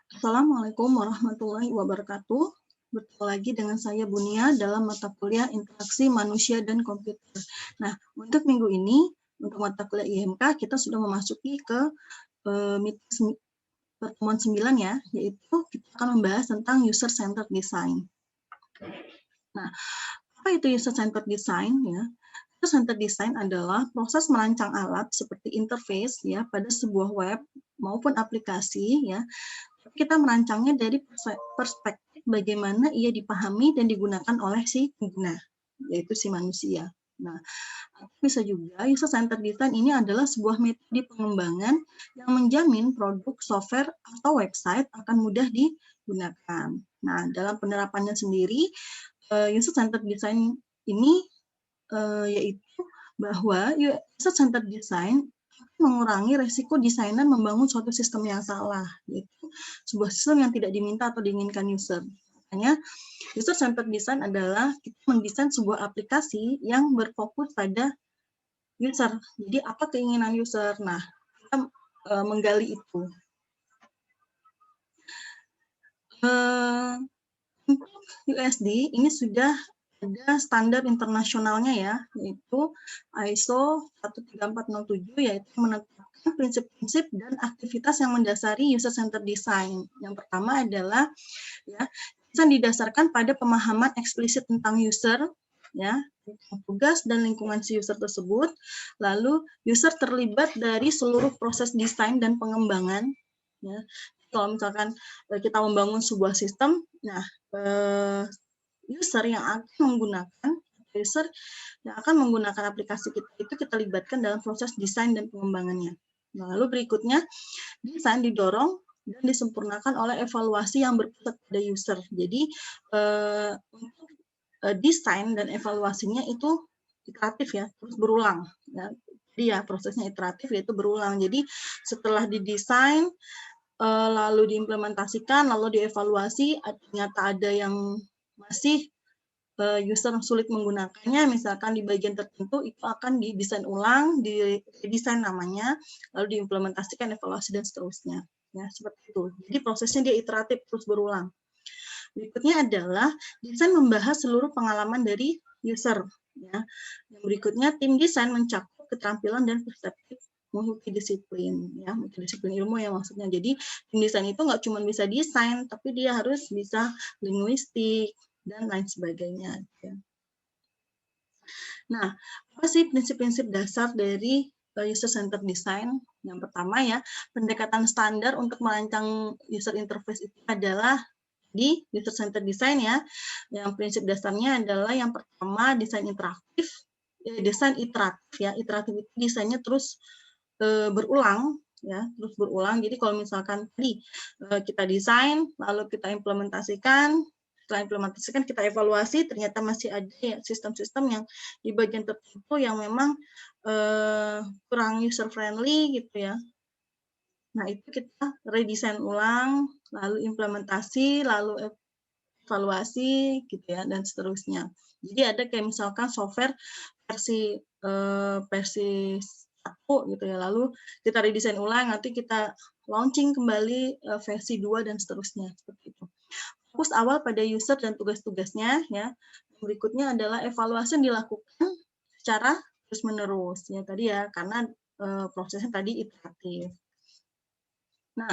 Assalamualaikum warahmatullahi wabarakatuh. Bertemu lagi dengan saya Bunia dalam mata kuliah Interaksi Manusia dan Komputer. Nah, untuk minggu ini, untuk mata kuliah IMK, kita sudah memasuki ke pertemuan 9 ya, yaitu kita akan membahas tentang User-Centered Design. Nah, apa itu User-Centered Design ya? User-Centered Design adalah proses merancang alat seperti interface ya pada sebuah web maupun aplikasi ya. Kita merancangnya dari perspektif bagaimana ia dipahami dan digunakan oleh si pengguna, yaitu si manusia. Nah, bisa juga user-centered design ini adalah sebuah metode pengembangan yang menjamin produk, software, atau website akan mudah digunakan. Nah, dalam penerapannya sendiri, user-centered design ini yaitu bahwa user-centered design mengurangi resiko desainer membangun suatu sistem yang salah, yaitu sebuah sistem yang tidak diminta atau diinginkan user. Makanya, user-centered design adalah kita mendesain sebuah aplikasi yang berfokus pada user. Jadi, apa keinginan user? Nah, kita menggali itu. Untuk USD, ini sudah ada standar internasionalnya ya, yaitu ISO 13407, yaitu menetapkan prinsip-prinsip dan aktivitas yang mendasari user-centered design. Yang pertama adalah ya, desain didasarkan pada pemahaman eksplisit tentang user, ya, tugas dan lingkungan si user tersebut. Lalu user terlibat dari seluruh proses desain dan pengembangan. Ya. Kalau misalkan kita membangun sebuah sistem, nah user yang akan menggunakan aplikasi kita itu kita libatkan dalam proses desain dan pengembangannya. Nah, lalu berikutnya, desain didorong dan disempurnakan oleh evaluasi yang berpusat pada user. Jadi untuk desain dan evaluasinya itu iteratif ya, terus berulang. Ya. Jadi ya prosesnya iteratif yaitu berulang. Jadi setelah didesain, lalu diimplementasikan, lalu dievaluasi, ternyata ada yang masih user sulit menggunakannya, misalkan di bagian tertentu itu akan didesain ulang, didesain namanya, lalu diimplementasikan, evaluasi dan seterusnya. Ya, seperti itu. Jadi prosesnya dia iteratif terus berulang. Berikutnya adalah desain membahas seluruh pengalaman dari user. Ya. Yang berikutnya tim desain mencakup keterampilan dan perspektif multidisiplin, ya, multidisiplin ilmu ya maksudnya. Jadi tim desain itu nggak cuma bisa desain, tapi dia harus bisa linguistik dan lain sebagainya. Ya. Nah, apa sih prinsip-prinsip dasar dari user-centered design? Yang pertama ya, pendekatan standar untuk merancang user interface itu adalah di user-centered design ya. Yang prinsip dasarnya adalah yang pertama desain interaktif, desain iteratif ya. Iteratif itu desainnya terus berulang ya, terus berulang. Jadi kalau misalkan tadi kita desain, lalu kita implementasikan, setelah implementasikan kita evaluasi, ternyata masih ada ya sistem-sistem yang di bagian tertentu yang memang kurang user friendly gitu ya. Nah, itu kita redesign ulang, lalu implementasi, lalu evaluasi gitu ya dan seterusnya. Jadi ada kayak misalkan software versi 1 gitu ya, lalu kita redesign ulang, nanti kita launching kembali versi 2 dan seterusnya seperti itu. Fokus awal pada user dan tugas-tugasnya ya. Berikutnya adalah evaluasi yang dilakukan secara terus-menerus ya tadi ya, karena prosesnya tadi iteratif. Nah,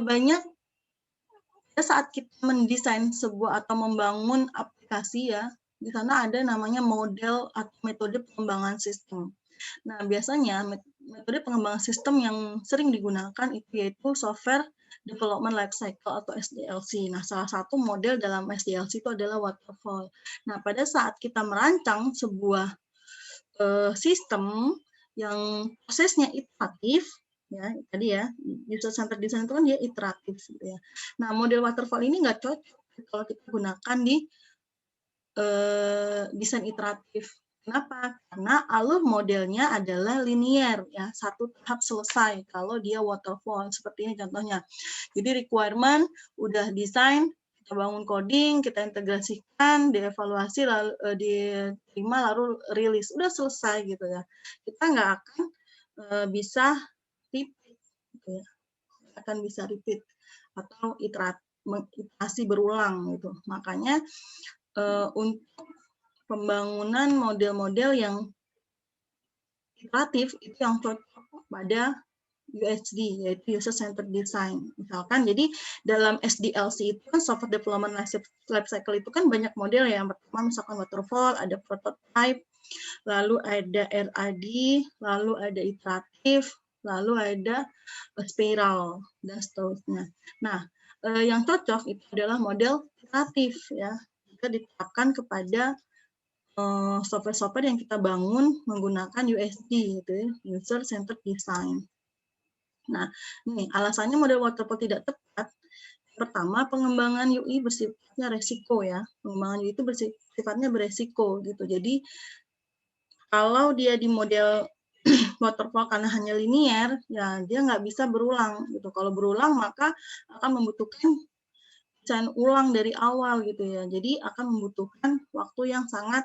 banyak saat kita mendesain sebuah atau membangun aplikasi ya, di sana ada namanya model atau metode pengembangan sistem. Nah, biasanya metode pengembangan sistem yang sering digunakan itu yaitu Software Development Lifecycle atau SDLC. Nah, salah satu model dalam SDLC itu adalah waterfall. Nah, pada saat kita merancang sebuah sistem yang prosesnya iteratif, ya tadi ya user centered design itu kan dia iteratif gitu ya. Nah, model waterfall ini nggak cocok kalau kita gunakan di desain iteratif. Kenapa? Karena alur modelnya adalah linear ya, satu tahap selesai kalau dia waterfall seperti ini contohnya. Jadi requirement udah desain, kita bangun coding, kita integrasikan, dievaluasi, lalu diterima, lalu rilis, udah selesai gitu ya. Kita nggak akan bisa repeat, gitu ya. Akan bisa repeat. atau iterasi berulang gitu. Makanya untuk pembangunan model-model yang iteratif itu yang cocok pada USD, yaitu User Centered Design. Misalkan, jadi dalam SDLC itu kan Software Development Life Cycle itu kan banyak model ya. Yang pertama misalkan waterfall, ada prototype, lalu ada RAD, lalu ada iteratif, lalu ada spiral, dan seterusnya. Nah, yang cocok itu adalah model iteratif ya. Kita diterapkan kepada software-software yang kita bangun menggunakan USD, gitu ya, User Centered Design. Nah, nih alasannya model waterfall tidak tepat. Pertama, pengembangan UI bersifatnya resiko ya. Pengembangan UI itu bersifatnya beresiko gitu. Jadi kalau dia di model waterfall karena hanya linear, ya dia nggak bisa berulang gitu. Kalau berulang maka akan membutuhkan desain ulang dari awal gitu ya. Jadi akan membutuhkan waktu yang sangat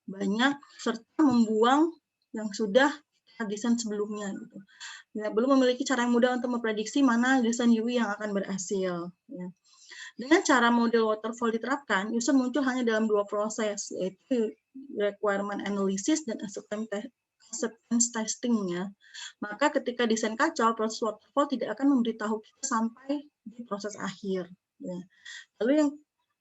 banyak serta membuang yang sudah desain sebelumnya gitu. Ya, belum memiliki cara yang mudah untuk memprediksi mana desain UI yang akan berhasil. Ya. Dengan cara model waterfall diterapkan, user muncul hanya dalam 2 proses, yaitu requirement analysis dan acceptance testing ya. Maka ketika desain kacau, proses waterfall tidak akan memberitahu kita sampai di proses akhir. Ya. Lalu yang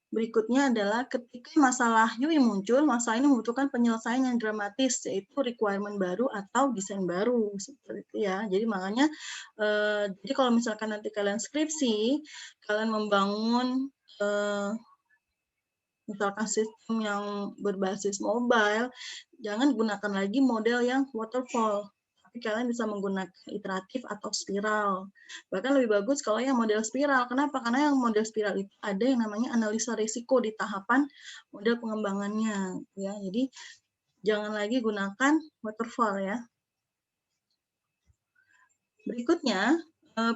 berikutnya adalah ketika masalah UI muncul, masalah ini membutuhkan penyelesaian yang dramatis, yaitu requirement baru atau desain baru, seperti itu ya. Jadi makanya, jadi kalau misalkan nanti kalian skripsi, kalian membangun misalkan sistem yang berbasis mobile, jangan gunakan lagi model yang waterfall. Tapi kalian bisa menggunakan iteratif atau spiral. Bahkan lebih bagus kalau yang model spiral. Kenapa? Karena yang model spiral itu ada yang namanya analisa risiko di tahapan model pengembangannya. Ya, jadi jangan lagi gunakan waterfall ya. Berikutnya,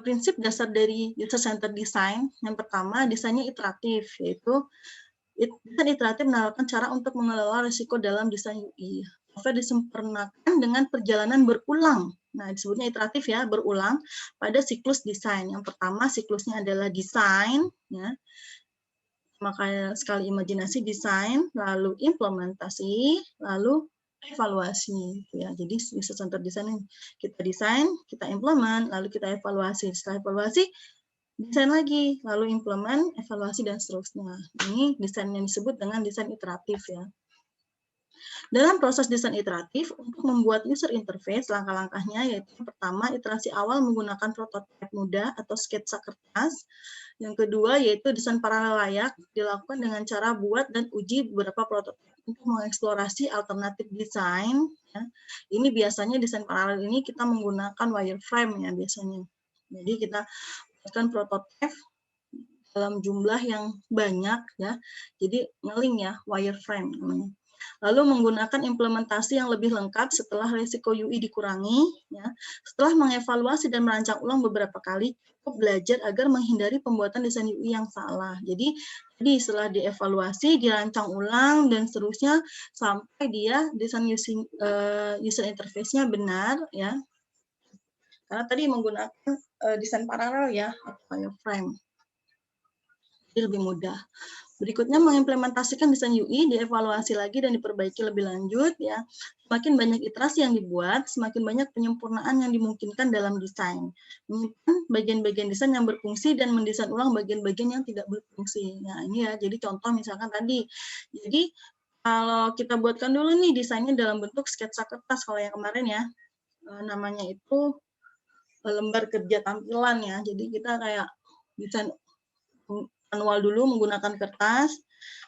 prinsip dasar dari user-centered design. Yang pertama, desainnya iteratif, yaitu desain iteratif menawarkan cara untuk mengelola risiko dalam desain UI. Software disempurnakan dengan perjalanan berulang. Nah, disebutnya iteratif ya, berulang pada siklus desain. Yang pertama siklusnya adalah desain, ya. Makanya sekali imajinasi desain, lalu implementasi, lalu evaluasi. Ya. Jadi user centered design kita desain, kita implement, lalu kita evaluasi. Setelah evaluasi, desain lagi, lalu implement, evaluasi, dan seterusnya. Ini desain yang disebut dengan desain iteratif ya. Dalam proses desain iteratif, untuk membuat user interface, langkah-langkahnya yaitu yang pertama, iterasi awal menggunakan prototipe mudah atau sketsa kertas. Yang kedua, yaitu desain paralel layak, dilakukan dengan cara buat dan uji beberapa prototipe untuk mengeksplorasi alternatif desain. Ya. Ini biasanya desain paralel ini kita menggunakan wireframe ya biasanya. Jadi kita buatkan prototipe dalam jumlah yang banyak ya. Jadi ngeling ya, wireframe namanya. Lalu menggunakan implementasi yang lebih lengkap setelah risiko UI dikurangi ya. Setelah mengevaluasi dan merancang ulang beberapa kali, cukup belajar agar menghindari pembuatan desain UI yang salah. Jadi setelah dievaluasi, dirancang ulang dan seterusnya sampai dia desain user interface-nya benar ya. Karena tadi menggunakan desain paralel ya atau wireframe. Jadi lebih mudah. Berikutnya mengimplementasikan desain UI, dievaluasi lagi dan diperbaiki lebih lanjut ya. Semakin banyak iterasi yang dibuat, semakin banyak penyempurnaan yang dimungkinkan dalam desain. Menyimpan bagian-bagian desain yang berfungsi dan mendesain ulang bagian-bagian yang tidak berfungsi. Nah, ini ya, jadi contoh misalkan tadi. Jadi kalau kita buatkan dulu nih desainnya dalam bentuk sketsa kertas kalau yang kemarin ya. Namanya itu lembar kerja tampilan ya. Jadi kita kayak desain manual dulu menggunakan kertas.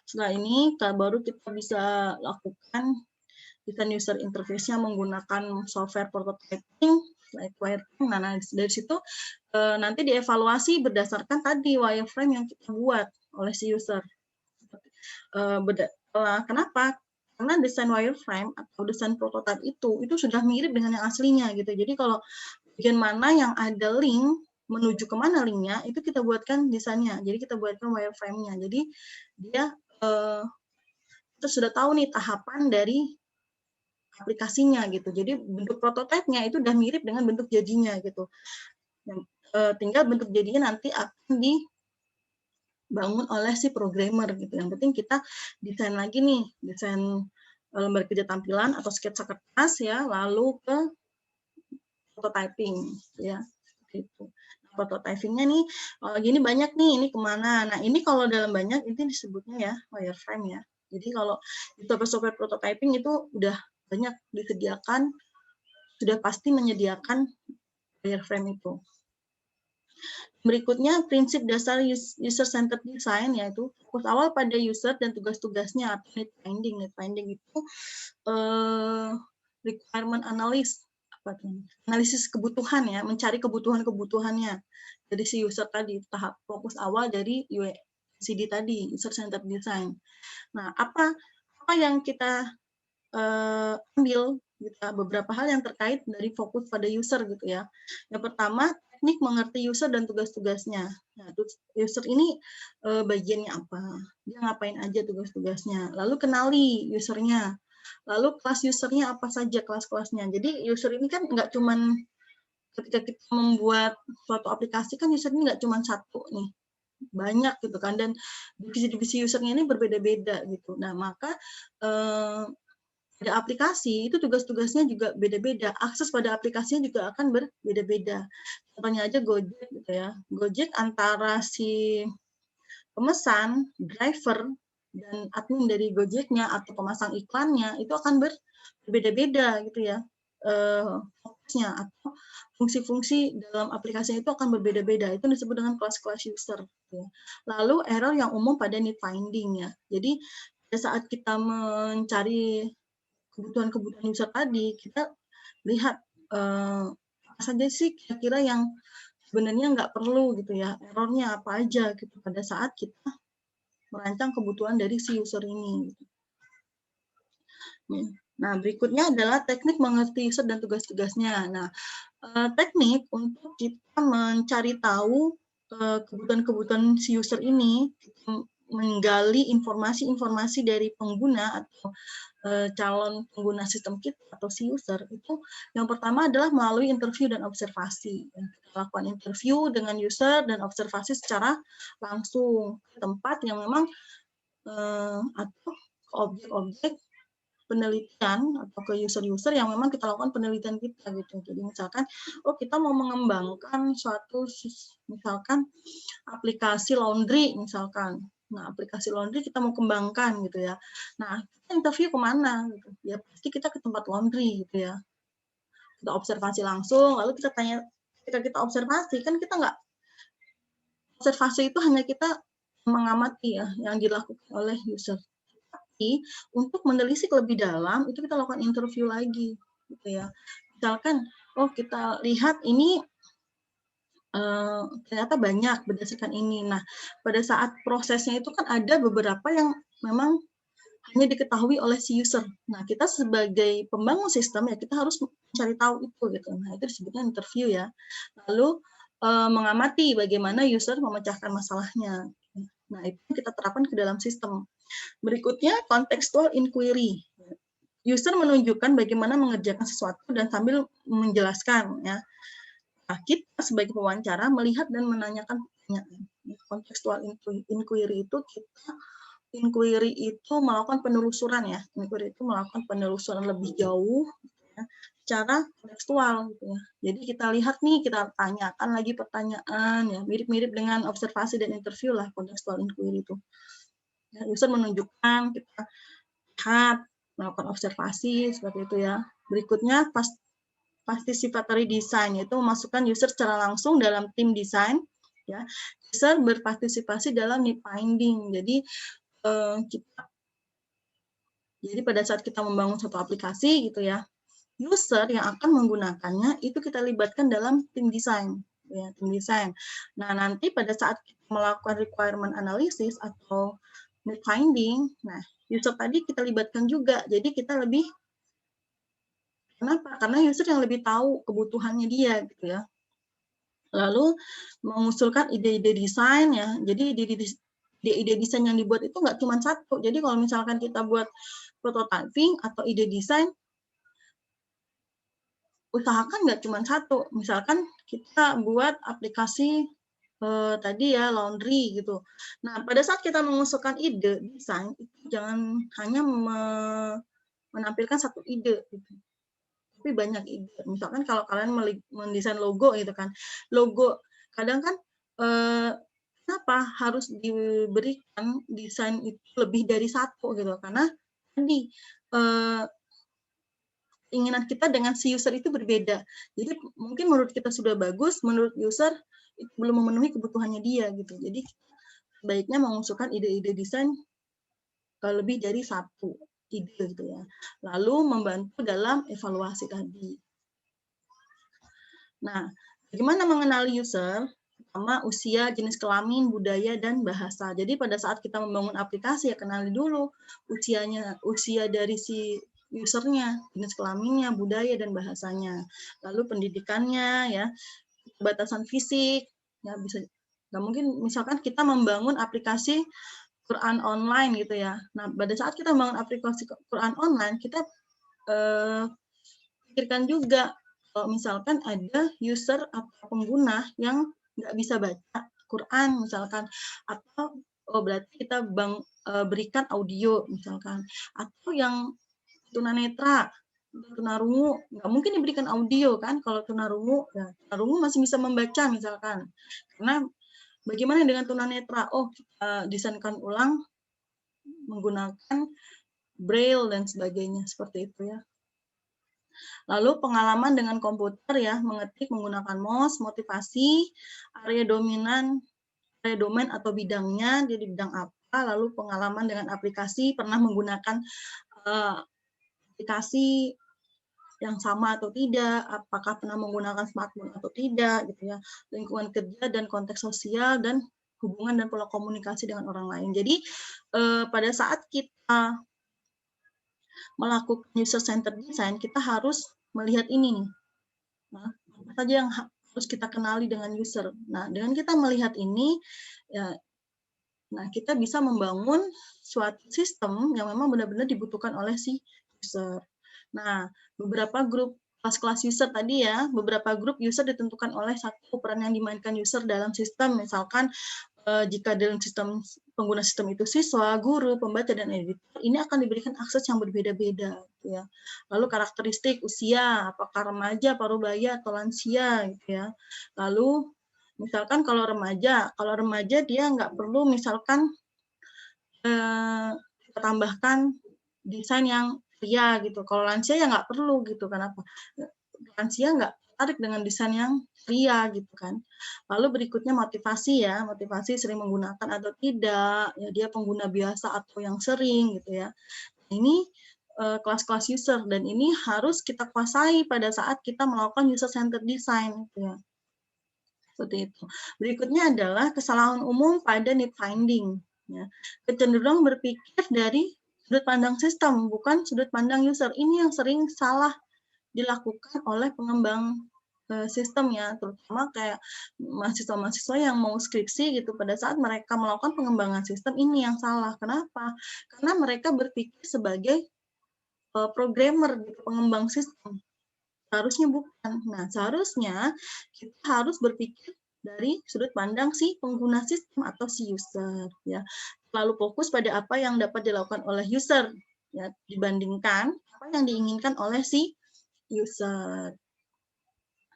Setelah ini baru kita bisa lakukan desain user interface-nya menggunakan software prototyping, like wireframe. Nah, dari situ nanti dievaluasi berdasarkan tadi wireframe yang kita buat oleh si user. Kenapa? Karena desain wireframe atau desain prototype itu sudah mirip dengan yang aslinya gitu. Jadi kalau bagian mana yang ada link menuju kemana linknya, itu kita buatkan desainnya. Jadi kita buatkan wireframe-nya. Jadi dia kita sudah tahu nih tahapan dari aplikasinya gitu. Jadi bentuk prototipenya itu udah mirip dengan bentuk jadinya gitu. Yang, tinggal bentuk jadinya nanti akan dibangun oleh si programmer gitu. Yang penting kita desain lagi nih, desain lembar kerja tampilan atau sketsa kertas ya, lalu ke prototyping ya gitu. Nah, prototypingnya nih gini banyak nih, ini kemana? Nah ini kalau dalam banyak ini disebutnya ya wireframe ya. Jadi kalau di software prototyping itu udah banyak disediakan, sudah pasti menyediakan wireframe itu. Berikutnya prinsip dasar user centered design, yaitu fokus awal pada user dan tugas-tugasnya atau need finding. Need finding itu requirement analysis, analisis kebutuhan ya, mencari kebutuhannya dari si user tadi. Tahap fokus awal dari UCD tadi, user centered design. Nah, apa yang kita ambil gitu, beberapa hal yang terkait dari fokus pada user gitu ya. Yang pertama, teknik mengerti user dan tugas-tugasnya. Nah, user ini bagiannya apa? Dia ngapain aja tugas-tugasnya? Lalu kenali usernya. Lalu kelas usernya apa saja kelas-kelasnya. Jadi user ini kan nggak cuman ketika kita membuat suatu aplikasi kan user ini nggak cuma satu nih, banyak gitu kan, dan divisi-divisi usernya ini berbeda-beda gitu. Nah, maka pada aplikasi itu tugas-tugasnya juga beda-beda, akses pada aplikasinya juga akan berbeda-beda. Contohnya aja Gojek gitu ya. Gojek antara si pemesan, driver, dan admin dari Gojeknya atau pemasang iklannya itu akan berbeda-beda gitu ya. Fokusnya atau fungsi-fungsi dalam aplikasi itu akan berbeda-beda. Itu disebut dengan kelas-kelas user. Gitu ya. Lalu error yang umum pada need finding ya. Jadi pada saat kita mencari kebutuhan-kebutuhan user tadi, kita lihat apa saja sih kira-kira yang sebenarnya nggak perlu gitu ya, errornya apa aja gitu pada saat kita merancang kebutuhan dari si user ini. Gitu. Nah, berikutnya adalah teknik mengerti user dan tugas-tugasnya. Nah, teknik untuk kita mencari tahu kebutuhan-kebutuhan si user ini, menggali informasi-informasi dari pengguna atau calon pengguna sistem kita atau si user itu yang pertama adalah melalui interview dan observasi. Kita lakukan interview dengan user dan observasi secara langsung ke tempat yang memang atau objek-objek penelitian atau ke user-user yang memang kita lakukan penelitian kita gitu. Jadi misalkan, oh kita mau mengembangkan suatu misalkan aplikasi laundry misalkan. Nah, aplikasi laundry kita mau kembangkan gitu ya. Nah, kita interview kemana gitu. Ya pasti kita ke tempat laundry gitu ya. Kita observasi langsung, lalu kita tanya, ketika kita observasi, kan kita nggak, observasi itu hanya kita mengamati ya, yang dilakukan oleh user. Tapi untuk menelisik lebih dalam, itu kita lakukan interview lagi gitu ya. Misalkan, oh kita lihat ini ternyata banyak berdasarkan ini. Nah, pada saat prosesnya itu kan ada beberapa yang memang hanya diketahui oleh si user. Nah, kita sebagai pembangun sistem ya kita harus mencari tahu itu gitu. Nah, itu disebutnya interview ya. Lalu mengamati bagaimana user memecahkan masalahnya. Nah, itu kita terapkan ke dalam sistem. Berikutnya contextual inquiry. User menunjukkan bagaimana mengerjakan sesuatu dan sambil menjelaskan ya. Nah, kita sebagai pewawancara melihat dan menanyakan pertanyaan. Contextual inquiry itu melakukan penelusuran ya. Inquiry itu melakukan penelusuran lebih jauh ya, secara kontekstual gitu ya. Jadi kita lihat nih, kita tanyakan lagi pertanyaan ya, mirip-mirip dengan observasi dan interview lah contextual inquiry itu. Ya, user menunjukkan, kita lihat, melakukan observasi seperti itu ya. Berikutnya participatory design, yaitu memasukkan user secara langsung dalam tim desain ya. User berpartisipasi dalam need finding. Jadi pada saat kita membangun satu aplikasi gitu ya, user yang akan menggunakannya itu kita libatkan dalam tim desain ya, tim desain. Nah, nanti pada saat kita melakukan requirement analysis atau need finding, nah user tadi kita libatkan juga. Jadi kita lebih, kenapa? Karena user yang lebih tahu kebutuhannya dia gitu ya. Lalu mengusulkan ide-ide desain ya. Jadi ide desain yang dibuat itu nggak cuma satu. Jadi kalau misalkan kita buat prototyping atau ide desain, usahakan nggak cuma satu. Misalkan kita buat aplikasi tadi ya laundry gitu. Nah, pada saat kita mengusulkan ide desain, itu jangan hanya menampilkan satu ide gitu. Tapi banyak ide. Misalkan kalau kalian mendesain logo gitu kan. Logo kadang kan kenapa harus diberikan desain itu lebih dari satu gitu. Karena tadi keinginan kita dengan si user itu berbeda. Jadi mungkin menurut kita sudah bagus, menurut user itu belum memenuhi kebutuhannya dia gitu. Jadi baiknya mengusulkan ide-ide desain lebih dari satu ide gitu ya. Lalu membantu dalam evaluasi tadi. Nah, bagaimana mengenali user? Pertama, usia, jenis kelamin, budaya, dan bahasa. Jadi pada saat kita membangun aplikasi ya kenali dulu usia dari si usernya, jenis kelaminnya, budaya, dan bahasanya. Lalu pendidikannya ya, batasan fisik, ya bisa nggak mungkin misalkan kita membangun aplikasi Quran online gitu ya. Nah, pada saat kita membangun aplikasi Quran online, kita pikirkan juga kalau misalkan ada user atau pengguna yang nggak bisa baca Quran misalkan, atau berarti kita berikan audio misalkan, atau yang tunanetra, tunarungu, nggak mungkin diberikan audio kan kalau tunarungu, ya tunarungu masih bisa membaca misalkan. Karena bagaimana dengan tunanetra? Oh, kita desainkan ulang menggunakan braille dan sebagainya seperti itu ya. Lalu pengalaman dengan komputer ya, mengetik menggunakan mouse, motivasi, area domain atau bidangnya, jadi bidang apa, lalu pengalaman dengan aplikasi, pernah menggunakan aplikasi yang sama atau tidak, apakah pernah menggunakan smartphone atau tidak, gitu ya, lingkungan kerja dan konteks sosial, dan hubungan dan pola komunikasi dengan orang lain. Jadi pada saat kita melakukan user-centered design, kita harus melihat ini nih. Nah, apa saja yang harus kita kenali dengan user. Nah, dengan kita melihat ini, ya, nah kita bisa membangun suatu sistem yang memang benar-benar dibutuhkan oleh si user. Nah, beberapa grup kelas-kelas user tadi ya, beberapa grup user ditentukan oleh satu peran yang dimainkan user dalam sistem. Misalkan jika dalam sistem pengguna sistem itu siswa, guru, pembaca, dan editor, ini akan diberikan akses yang berbeda-beda. Gitu ya. Lalu karakteristik usia, apakah remaja, parubaya, atau lansia. Gitu ya. Lalu misalkan kalau remaja dia nggak perlu misalkan kita tambahkan desain yang pria gitu. Kalau lansia ya nggak perlu gitu. Kenapa? Lansia nggak tertarik dengan desain yang pria gitu kan. Lalu berikutnya motivasi ya, motivasi sering menggunakan atau tidak, ya dia pengguna biasa atau yang sering gitu ya. Ini kelas-kelas user dan ini harus kita kuasai pada saat kita melakukan user centered design gitu ya. Seperti itu. Berikutnya adalah kesalahan umum pada need finding ya. Kecenderungan berpikir dari sudut pandang sistem bukan sudut pandang user. Ini yang sering salah dilakukan oleh pengembang sistem ya, terutama kayak mahasiswa-mahasiswa yang mau skripsi gitu, pada saat mereka melakukan pengembangan sistem ini yang salah. Kenapa? Karena mereka berpikir sebagai programmer gitu, pengembang sistem. Seharusnya bukan. Nah, seharusnya kita harus berpikir dari sudut pandang si pengguna sistem atau si user ya. Lalu fokus pada apa yang dapat dilakukan oleh user ya dibandingkan apa yang diinginkan oleh si user.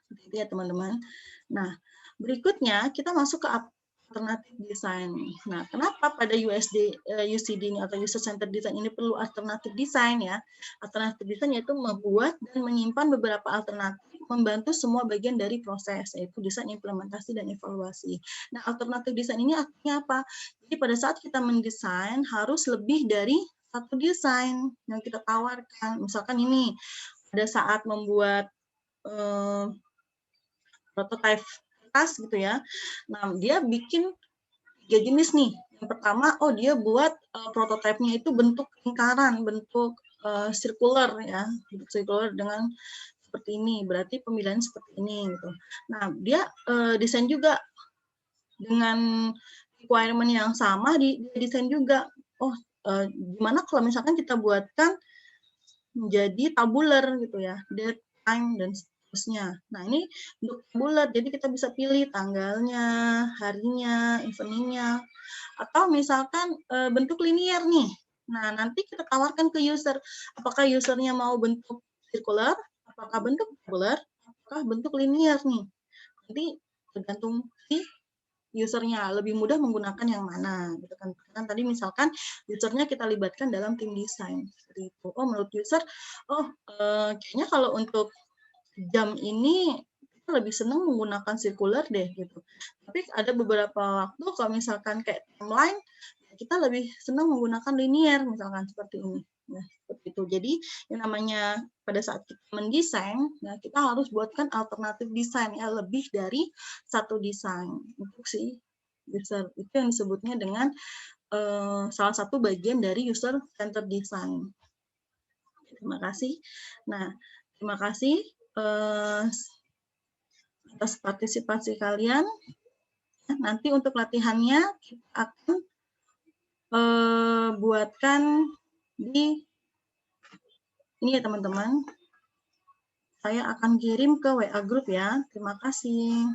Seperti itu ya teman-teman. Nah, berikutnya kita masuk ke alternatif desain. Nah, kenapa pada UCD ini atau user centered design ini perlu alternatif desain ya? Alternatif desain yaitu membuat dan menyimpan beberapa alternatif membantu semua bagian dari proses, yaitu desain, implementasi, dan evaluasi. Nah, alternatif desain ini artinya apa? Jadi pada saat kita mendesain harus lebih dari satu desain yang kita tawarkan. Misalkan ini, pada saat membuat prototipe tas gitu ya. Nah, dia bikin 3 jenis nih. Yang pertama, oh dia buat prototipenya itu bentuk lingkaran, bentuk circular ya, bentuk circular dengan seperti ini. Berarti pemilihan seperti ini gitu. Nah, dia desain juga dengan requirement yang sama, dia desain juga. Oh, gimana kalau misalkan kita buatkan menjadi tabular gitu ya, date, time, dan harusnya. Nah, ini bentuk bulat, jadi kita bisa pilih tanggalnya, harinya, eveningnya, atau misalkan bentuk linear nih. Nah, nanti kita tawarkan ke user, apakah usernya mau bentuk circular, apakah bentuk tabular, apakah bentuk linear nih. Nanti tergantung si usernya lebih mudah menggunakan yang mana gitu kan. Kan tadi misalkan usernya kita libatkan dalam tim desain seperti itu. Oh, menurut user, oh kayaknya kalau untuk jam ini kita lebih senang menggunakan sirkular deh gitu. Tapi ada beberapa waktu kalau misalkan kayak timeline kita lebih senang menggunakan linear misalkan seperti ini. Nah, seperti itu. Jadi yang namanya pada saat kita mendesain, nah kita harus buatkan alternatif desain ya, lebih dari satu desain untuk si user. Itu yang disebutnya dengan salah satu bagian dari user centered design. Terima kasih. Nah, terima kasih atas partisipasi kalian. Nanti untuk latihannya kita akan buatkan di ini ya teman-teman. Saya akan kirim ke WA group ya. Terima kasih.